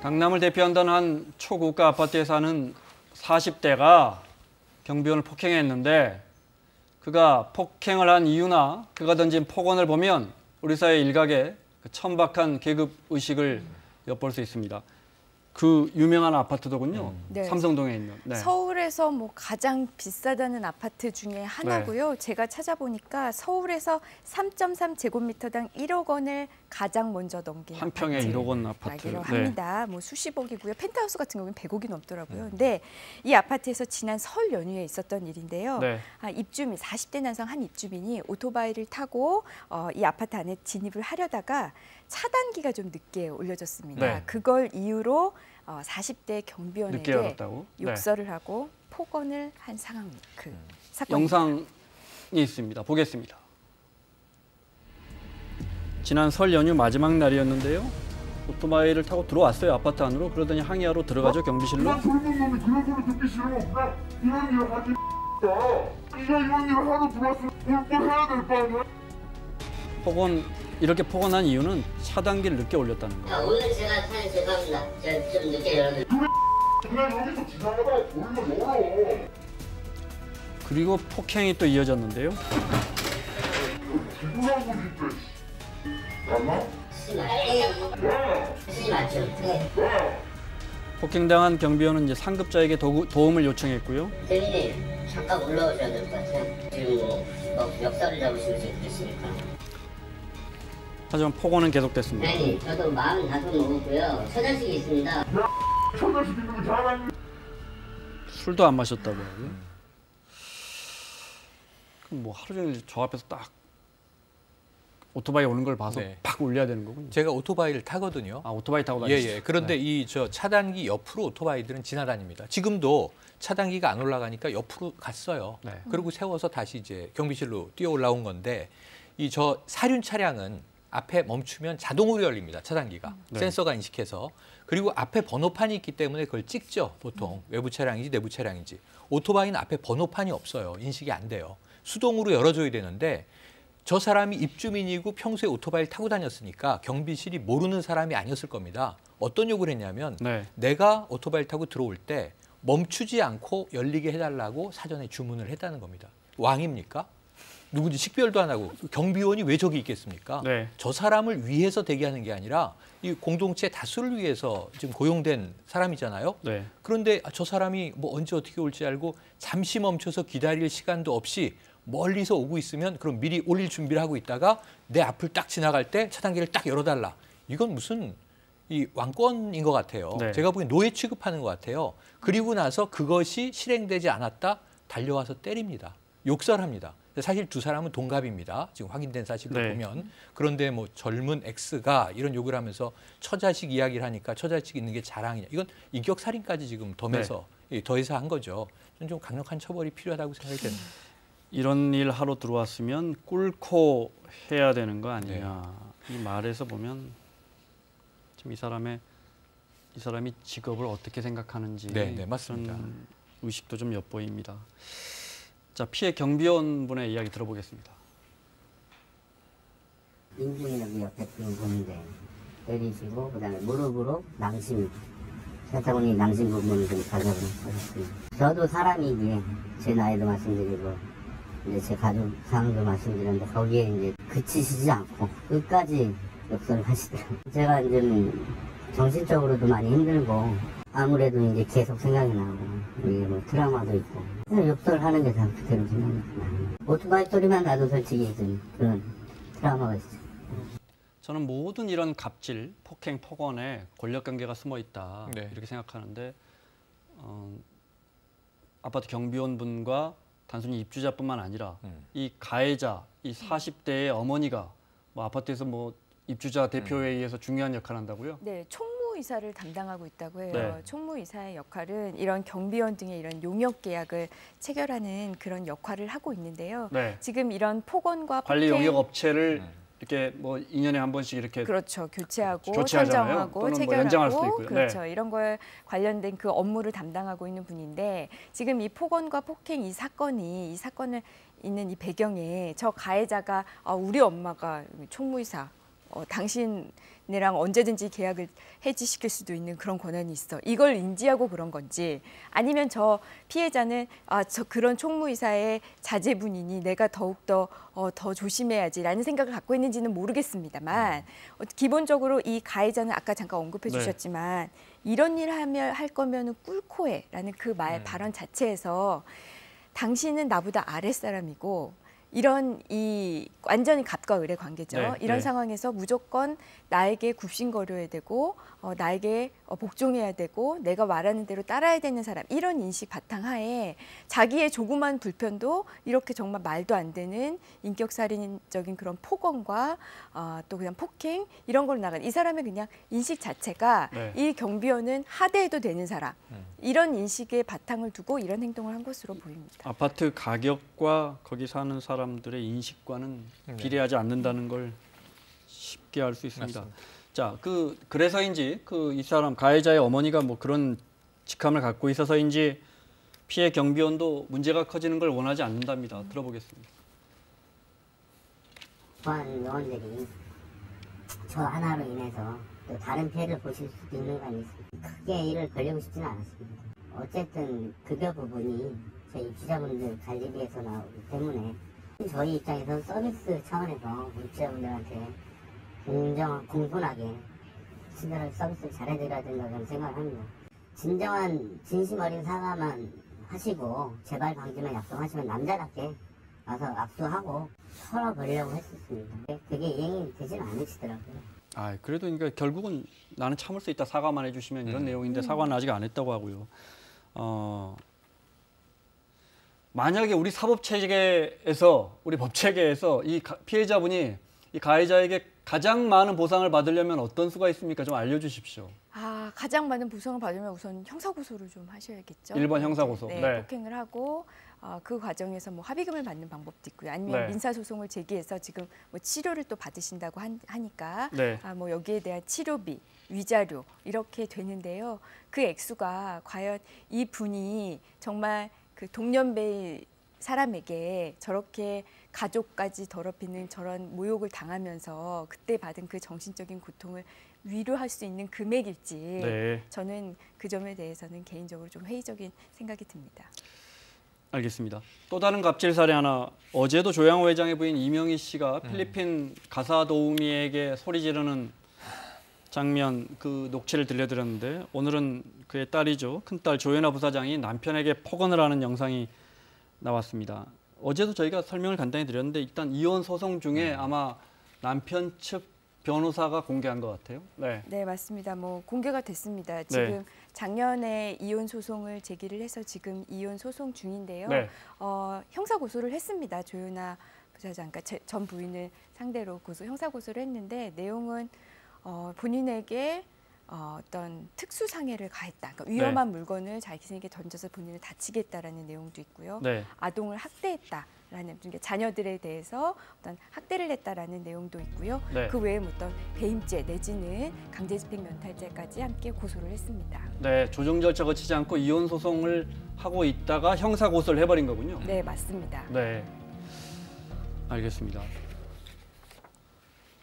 강남을 대표한다는 한 초고가 아파트에 사는 40대가 경비원을 폭행했는데 그가 폭행을 한 이유나 그가 던진 폭언을 보면 우리 사회 일각의 천박한 계급 의식을 엿볼 수 있습니다. 그 유명한 아파트더군요. 네. 삼성동에 있는. 네. 서울에서 뭐 가장 비싸다는 아파트 중에 하나고요. 네. 제가 찾아보니까 서울에서 3.3제곱미터당 1억 원을 가장 먼저 넘긴 한 평에 1억 원 아파트. 라기로 합니다. 뭐 수십억이고요. 펜트하우스 같은 경우는 100억이 넘더라고요. 근데 이 아파트에서 지난 설 연휴에 있었던 일인데요. 네. 입주민 40대 남성 한 입주민이 오토바이를 타고 이 아파트 안에 진입을 하려다가 차단기가 좀 늦게 올려졌습니다. 네. 그걸 이유로 40대 경비원에게 욕설을 네. 하고 폭언을 한 상황, 그 사건. 영상이 있습니다. 보겠습니다. 지난 설 연휴 마지막 날이었는데요. 오토바이를 타고 들어왔어요. 아파트 안으로. 그러더니 항의하러 들어가죠. 경비실로. 난 젊은 놈이 그런 소리 듣기 싫어. 나 이런 일 하지 마. 네가 이런 일을 하러 들어왔으면 뭘 해야 될 거 아니야? 이렇게 폭언한 이유는 차단기를 늦게 올렸다는 거예요. 오늘 제가 사연 죄송합니다. 제가 좀 늦게 열었는데. 그냥 여기서 지나가다가 돌면 열어. 그리고 폭행이 또 이어졌는데요. 기분하고 싶대. 맞나? 쓰지 마죠. 폭행당한 경비원은 이제 상급자에게 도움을 요청했고요. 대리님 잠깐 올라오셔야 될 것 같아요. 지금 뭐 역사를 잡으시고 계시니까. 하지만 폭언은 계속됐습니다. 아니, 저도 45 먹었고요. 처자식이 있습니다. 처자식 있는 거 잘하니? 술도 안 마셨다고 하고요. 그럼 뭐 하루 종일 저 앞에서 딱 오토바이 오는 걸 봐서 네. 팍 올려야 되는 거군요. 제가 오토바이를 타거든요. 아, 오토바이 타고 다니시죠? 예. 그런데 이 차단기 옆으로 오토바이들은 지나다닙니다. 지금도 차단기가 안 올라가니까 옆으로 갔어요. 네. 그리고 세워서 다시 이제 경비실로 뛰어 올라온 건데 이 사륜 차량은 앞에 멈추면 자동으로 열립니다. 차단기가. 네. 센서가 인식해서. 그리고 앞에 번호판이 있기 때문에 그걸 찍죠. 보통 외부 차량인지 내부 차량인지. 오토바이는 앞에 번호판이 없어요. 인식이 안 돼요. 수동으로 열어줘야 되는데 저 사람이 입주민이고 평소에 오토바이를 타고 다녔으니까 경비실이 모르는 사람이 아니었을 겁니다. 어떤 요구를 했냐면 내가 오토바이를 타고 들어올 때 멈추지 않고 열리게 해달라고 사전에 주문을 했다는 겁니다. 왕입니까? 누군지 식별도 안 하고 경비원이 왜 저기 있겠습니까? 네. 저 사람을 위해서 대기하는 게 아니라 이 공동체 다수를 위해서 지금 고용된 사람이잖아요. 네. 그런데 저 사람이 뭐 언제 어떻게 올지 알고 잠시 멈춰서 기다릴 시간도 없이 멀리서 오고 있으면 그럼 미리 올릴 준비를 하고 있다가 내 앞을 딱 지나갈 때 차단기를 딱 열어달라. 이건 무슨 이 왕권인 것 같아요. 네. 제가 보기엔 노예 취급하는 것 같아요. 그리고 나서 그것이 실행되지 않았다 달려와서 때립니다. 욕설합니다. 사실 두 사람은 동갑입니다. 지금 확인된 사실로 네. 보면. 그런데 뭐 젊은 X가 이런 욕을 하면서 처자식 이야기를 하니까 처자식 있는 게 자랑이냐. 이건 인격살인까지 지금 더해서 한 거죠. 저는 좀 강력한 처벌이 필요하다고 생각이 됩니다. 이런 일 하러 들어왔으면 꿇고 해야 되는 거 아니냐. 네. 이 말에서 보면 좀 이 사람이 직업을 어떻게 생각하는지 맞습니다. 그런 의식도 좀 엿보입니다. 자, 피해 경비원분의 이야기 들어보겠습니다. 인중이라고 옆에 보는데 때리시고 그다음에 무릎으로 낭심, 세타군이 낭심 부분을 좀 가져고 하셨습니다. 저도 사람이기에 제 나이도 말씀드리고 이제 제 가족 상황도 말씀드렸는데 거기에 이제 그치시지 않고 끝까지 욕설을 하시더라고요. 제가 이제 정신적으로도 많이 힘들고 아무래도 이제 계속 생각이 나고 이게 뭐 트라우마도 있고 욕설하는 게 다 그대로 생각이 오토바이 소리만 나도 솔직히 좀 그런 트라우마가 있어요. 저는 모든 이런 갑질, 폭행, 폭언에 권력관계가 숨어 있다 이렇게 생각하는데 아파트 경비원분과 단순히 입주자뿐만 아니라 이 가해자, 이 40대의 어머니가 뭐 아파트에서 뭐 입주자 대표회의에서 중요한 역할을 한다고요? 네, 총무이사를 담당하고 있다고 해요. 네. 총무이사의 역할은 이런 경비원 등의 이런 용역 계약을 체결하는 그런 역할을 하고 있는데요. 네. 지금 이런 폭언과 관리 폭행, 용역 업체를 이렇게 뭐 2년에 한 번씩 이렇게 그렇죠. 교체하고 교체하잖아요. 선정하고 또는 뭐 체결하고 연장할 수도 있고요. 그렇죠. 이런 거에 관련된 그 업무를 담당하고 있는 분인데 지금 이 폭언과 폭행 이 사건을 있는 이 배경에 저 가해자가 우리 엄마가 총무이사 당신 내랑 언제든지 계약을 해지시킬 수도 있는 그런 권한이 있어. 이걸 인지하고 그런 건지 아니면 저 피해자는 저 그런 총무이사의 자제분이니 내가 더욱더 더 조심해야지라는 생각을 갖고 있는지는 모르겠습니다만 기본적으로 이 가해자는 아까 잠깐 언급해 네. 주셨지만 이런 일 하면 할 거면은 꿀코 해라는 그 말 발언 자체에서 당신은 나보다 아랫사람이고 이런 이 완전히 갑과 을의 관계죠. 네, 이런 네. 상황에서 무조건 나에게 굽신거려야 되고 나에게 복종해야 되고 내가 말하는 대로 따라야 되는 사람 이런 인식 바탕하에 자기의 조그만 불편도 이렇게 정말 말도 안 되는 인격살인적인 그런 폭언과 또 그냥 폭행 이런 걸로 나간 이 사람의 그냥 인식 자체가 네. 이 경비원은 하대해도 되는 사람 이런 인식의 바탕을 두고 이런 행동을 한 것으로 보입니다. 아파트 가격과 거기 사는 사람들의 인식과는 비례하지 않는다는 걸 쉽게 알 수 있습니다. 맞습니다. 자, 그래서인지 이 사람 가해자의 어머니가 뭐 그런 직함을 갖고 있어서인지 피해 경비원도 문제가 커지는 걸 원하지 않는답니다. 들어보겠습니다. 보안 요원들이 저 하나로 인해서 또 다른 피해를 보실 수도 있는 거 아니겠습니까? 크게 일을 벌리고 싶지는 않았습니다. 어쨌든 급여 부분이 저희 기자분들 관리비에서 나오기 때문에 저희 입장에서 서비스 차원에서 입주자분들한테 공손하게 친절하게 서비스를 잘해드려야 된다고 저는 생각을 합니다. 진정한 진심 어린 사과만 하시고 재발 방지만 약속하시면 남자답게 와서 압수하고 털어버리려고 했었습니다. 그게 이행이 되지는 않으시더라고요. 그래도 그러니까 결국은 나는 참을 수 있다 사과만 해주시면 이런 내용인데 사과는 아직 안 했다고 하고요. 만약에 우리 사법체계에서 우리 법체계에서 이 피해자분이 이 가해자에게 가장 많은 보상을 받으려면 어떤 수가 있습니까? 좀 알려주십시오. 가장 많은 보상을 받으면 우선 형사고소를 좀 하셔야겠죠. 1번 형사고소. 네, 네. 폭행을 하고 그 과정에서 뭐 합의금을 받는 방법도 있고요. 아니면 네. 민사소송을 제기해서 지금 뭐 치료를 또 받으신다고 하니까 네. 뭐 여기에 대한 치료비, 위자료 이렇게 되는데요. 그 액수가 과연 이 분이 정말 그 동년배의 사람에게 저렇게 가족까지 더럽히는 저런 모욕을 당하면서 그때 받은 그 정신적인 고통을 위로할 수 있는 금액일지 네. 저는 그 점에 대해서는 개인적으로 좀 회의적인 생각이 듭니다. 알겠습니다. 또 다른 갑질 사례 하나. 어제도 조양호 회장의 부인 이명희 씨가 필리핀 가사 도우미에게 소리 지르는 장면 그 녹취를 들려드렸는데 오늘은 그의 딸이죠. 큰딸 조연아 부사장이 남편에게 폭언을 하는 영상이 나왔습니다. 어제도 저희가 설명을 간단히 드렸는데 일단 이혼 소송 중에 아마 남편 측 변호사가 공개한 것 같아요. 네, 네, 맞습니다. 뭐 공개가 됐습니다. 지금 작년에 이혼 소송을 제기를 해서 지금 이혼 소송 중인데요. 네. 형사 고소를 했습니다. 조연아 부사장, 그러니까 전 부인을 상대로 형사 고소를 했는데 내용은 본인에게 어떤 특수 상해를 가했다. 그러니까 위험한 물건을 자신에게 던져서 본인을 다치겠다라는 내용도 있고요. 네. 아동을 학대했다라는 그러니까 자녀들에 대해서 어떤 학대를 했다라는 내용도 있고요. 네. 그 외에 어떤 배임죄 내지는 강제집행 면탈죄까지 함께 고소를 했습니다. 네, 조정 절차 거치지 않고 이혼 소송을 하고 있다가 형사 고소를 해버린 거군요. 네, 맞습니다. 네, 알겠습니다.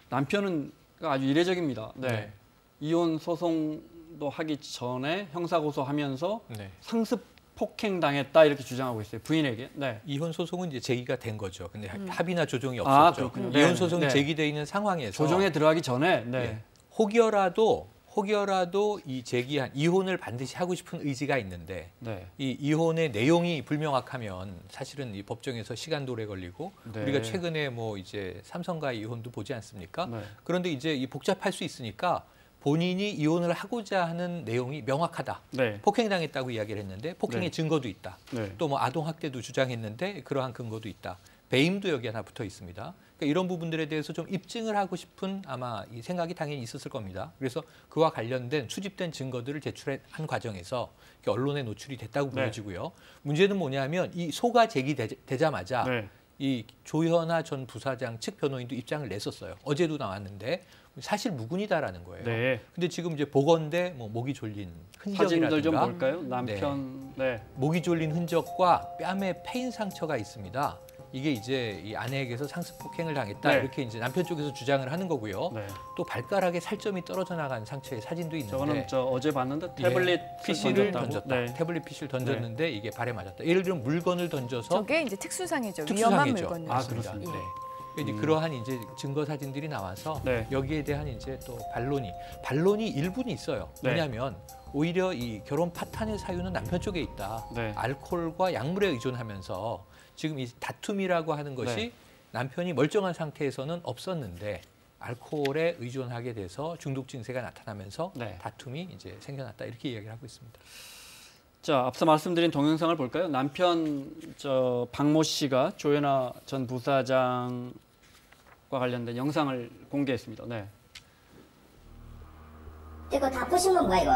남편은 아주 이례적입니다. 네. 네. 이혼 소송도 하기 전에 형사 고소하면서 네. 상습 폭행 당했다 이렇게 주장하고 있어요. 부인에게. 네. 이혼 소송은 이제 제기가 된 거죠. 근데 합의나 조정이 아, 없었죠. 그렇군요. 이혼 네, 소송이 네. 제기돼 있는 상황에서 조정에 들어가기 전에. 네. 예, 혹여라도 이 제기한 이혼을 반드시 하고 싶은 의지가 있는데 네. 이 이혼의 내용이 불명확하면 사실은 이 법정에서 시간도 오래 걸리고 네. 우리가 최근에 뭐 이제 삼성과의 이혼도 보지 않습니까? 네. 그런데 이제 이 복잡할 수 있으니까 본인이 이혼을 하고자 하는 내용이 명확하다. 네. 폭행당했다고 이야기를 했는데 폭행의 네. 증거도 있다. 네. 또 뭐 아동 학대도 주장했는데 그러한 근거도 있다. 배임도 여기 하나 붙어 있습니다. 그러니까 이런 부분들에 대해서 좀 입증을 하고 싶은 아마 이 생각이 당연히 있었을 겁니다. 그래서 그와 관련된 수집된 증거들을 제출한 과정에서 언론에 노출이 됐다고 네. 보여지고요. 문제는 뭐냐면 이 소가 제기되자마자 네. 이 조현아 전 부사장 측 변호인도 입장을 냈었어요. 어제도 나왔는데 사실 무근이다라는 거예요. 네. 근데 지금 이제 보건대 뭐 목이 졸린 사진들 좀 흔적이라든가 볼까요? 남편. 네. 목이 졸린 흔적과 뺨에 패인 상처가 있습니다. 이게 이제 이 아내에게서 상습 폭행을 당했다 네. 이렇게 이제 남편 쪽에서 주장을 하는 거고요. 네. 또 발가락에 살점이 떨어져 나간 상처의 사진도 있는데 저거는 저 어제 봤는데 태블릿 PC를 던졌다고? 던졌다. 네. 태블릿 PC를 던졌는데 이게 발에 맞았다. 예를 들면 물건을 던져서 저게 이제 특수상해죠. 위험한 특수상해죠. 물건을. 아, 그렇습니다. 네. 이제 그러한 이제 증거 사진들이 나와서 네. 여기에 대한 이제 또 반론이 일부는 있어요. 네. 왜냐하면 오히려 이 결혼 파탄의 사유는 남편 쪽에 있다. 네. 알코올과 약물에 의존하면서 지금 이 다툼이라고 하는 것이 네. 남편이 멀쩡한 상태에서는 없었는데 알코올에 의존하게 돼서 중독 증세가 나타나면서 네. 다툼이 이제 생겨났다 이렇게 이야기를 하고 있습니다. 자, 앞서 말씀드린 동영상을 볼까요? 남편 박모 씨가 조현아 전 부사장과 관련된 영상을 공개했습니다. 네. 이거 다 부신 건 뭐야 이거?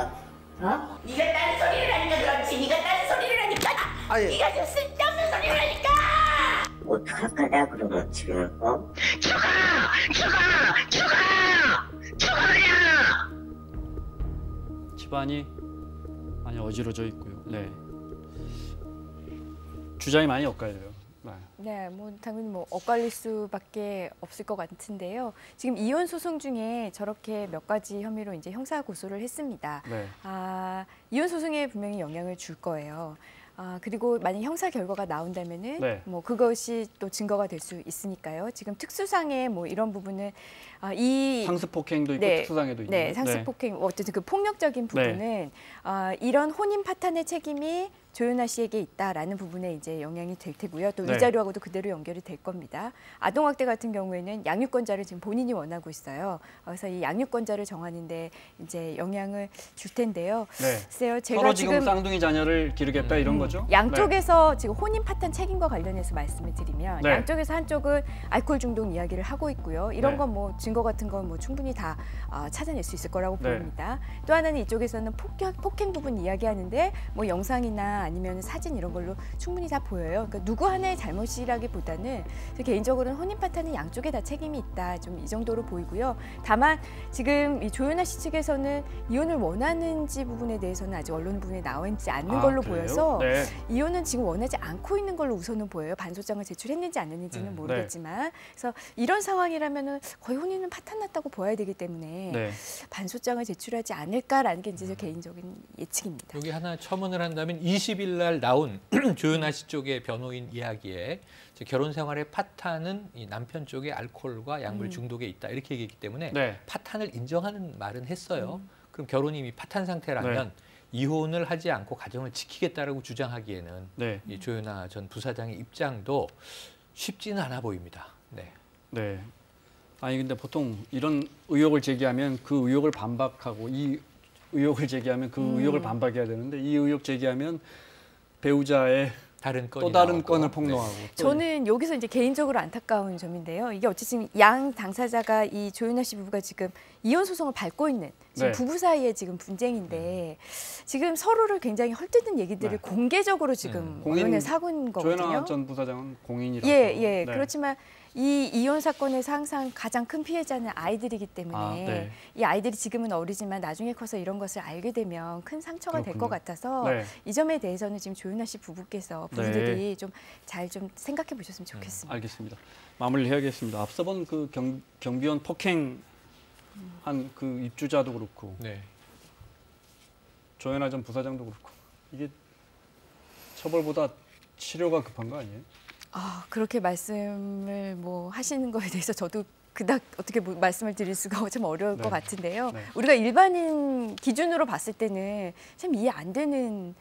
어? 네가 딴 소리를 하니까 그렇지. 네가 딴 소리를 하니까. 네가 저 쓸데없는 소리를 하니까. 어떡할까 내가 그러면 지금 어? 집안이 많이 어지러져 있고요. 네. 주장이 많이 엇갈려요. 네. 네, 뭐 당연히 뭐 엇갈릴 수밖에 없을 것 같은데요. 지금 이혼 소송 중에 저렇게 몇 가지 혐의로 이제 형사 고소를 했습니다. 네. 이혼 소송에 분명히 영향을 줄 거예요. 그리고 만약 형사 결과가 나온다면은 네. 뭐 그것이 또 증거가 될 수 있으니까요. 지금 특수상해 뭐 이런 부분은 이 상습 폭행도 있고 네, 특수상해도 있고. 네, 상습 폭행 어쨌든 그 폭력적인 부분은 이런 혼인 파탄의 책임이 조현아 씨에게 있다라는 부분에 이제 영향이 될 테고요. 또 네. 위자료하고도 그대로 연결이 될 겁니다. 아동학대 같은 경우에는 양육권자를 지금 본인이 원하고 있어요. 그래서 이 양육권자를 정하는데 이제 영향을 줄 텐데요. 네. 글쎄요, 제가 서로 지금 쌍둥이 자녀를 기르겠다 이런 거죠? 양쪽에서 지금 혼인 파탄 책임과 관련해서 말씀을 드리면 네. 양쪽에서 한쪽은 알코올 중독 이야기를 하고 있고요. 이런 네. 건 뭐 증거 같은 건 뭐 충분히 다 찾아낼 수 있을 거라고 네. 보입니다. 또 하나는 이쪽에서는 폭행 부분 이야기하는데 뭐 영상이나 아니면 사진 이런 걸로 충분히 다 보여요. 그러니까 누구 하나의 잘못이라기보다는 개인적으로는 혼인 파탄은 양쪽에 다 책임이 있다. 좀 이 정도로 보이고요. 다만 지금 이 조현아 씨 측에서는 이혼을 원하는지 부분에 대해서는 아직 언론 부분에 나와 있지 않는 걸로 그래요? 보여서 네. 이혼은 지금 원하지 않고 있는 걸로 우선은 보여요. 반소장을 제출했는지 안 했는지는 네. 모르겠지만 그래서 이런 상황이라면은 거의 혼인은 파탄났다고 보아야 되기 때문에 네. 반소장을 제출하지 않을까라는 게 이제 제 개인적인 예측입니다. 여기 하나 첨언을 한다면 20일 날 나온 조현아 씨 쪽의 변호인 이야기에 이제 결혼 생활의 파탄은 이 남편 쪽의 알코올과 약물 중독에 있다 이렇게 얘기했기 때문에 네. 파탄을 인정하는 말은 했어요. 그럼 결혼이 이미 파탄 상태라면 이혼을 하지 않고 가정을 지키겠다라고 주장하기에는 네. 이 조현아 전 부사장의 입장도 쉽지는 않아 보입니다. 네. 네. 아니 근데 보통 이런 의혹을 제기하면 그 의혹을 반박하고 이 의혹을 제기하면 그 의혹을 반박해야 되는데 이 의혹 제기하면 배우자의 다른 건이 또 다른 나오고. 건을 폭로하고 또 저는 여기서 이제 개인적으로 안타까운 점인데요. 이게 어쨌든 양 당사자가 이 조현아 씨 부부가 지금 이혼 소송을 밟고 있는 지금 네. 부부 사이의 지금 분쟁인데 지금 서로를 굉장히 헐뜯는 얘기들을 네. 공개적으로 지금 공인, 언론에 사고인 거거든요. 조현아 전 부사장은 공인이라고. 예. 네. 그렇지만 이 이혼 사건에서 항상 가장 큰 피해자는 아이들이기 때문에 네. 이 아이들이 지금은 어리지만 나중에 커서 이런 것을 알게 되면 큰 상처가 될 것 그렇군요. 같아서 네. 이 점에 대해서는 지금 조현아 씨 부부께서 부부들이 좀 잘 좀 생각해 보셨으면 좋겠습니다. 알겠습니다. 마무리해야겠습니다. 앞서 본 그 경비원 폭행 한 그 입주자도 그렇고 네. 조현아 전 부사장도 그렇고 이게 처벌보다 치료가 급한 거 아니에요? 그렇게 말씀을 뭐 하시는 거에 대해서 저도 그닥 어떻게 말씀을 드릴 수가 참 어려울 네. 것 같은데요. 네. 우리가 일반인 기준으로 봤을 때는 참 이해 안 되는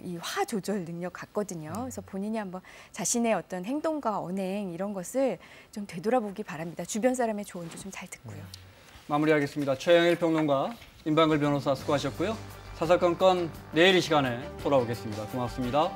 이 화 조절 능력 같거든요. 그래서 본인이 한번 자신의 어떤 행동과 언행 이런 것을 좀 되돌아보기 바랍니다. 주변 사람의 조언도 좀 잘 듣고요. 마무리하겠습니다. 최영일 평론가, 임방글 변호사 수고하셨고요. 사사건건 내일 이 시간에 돌아오겠습니다. 고맙습니다.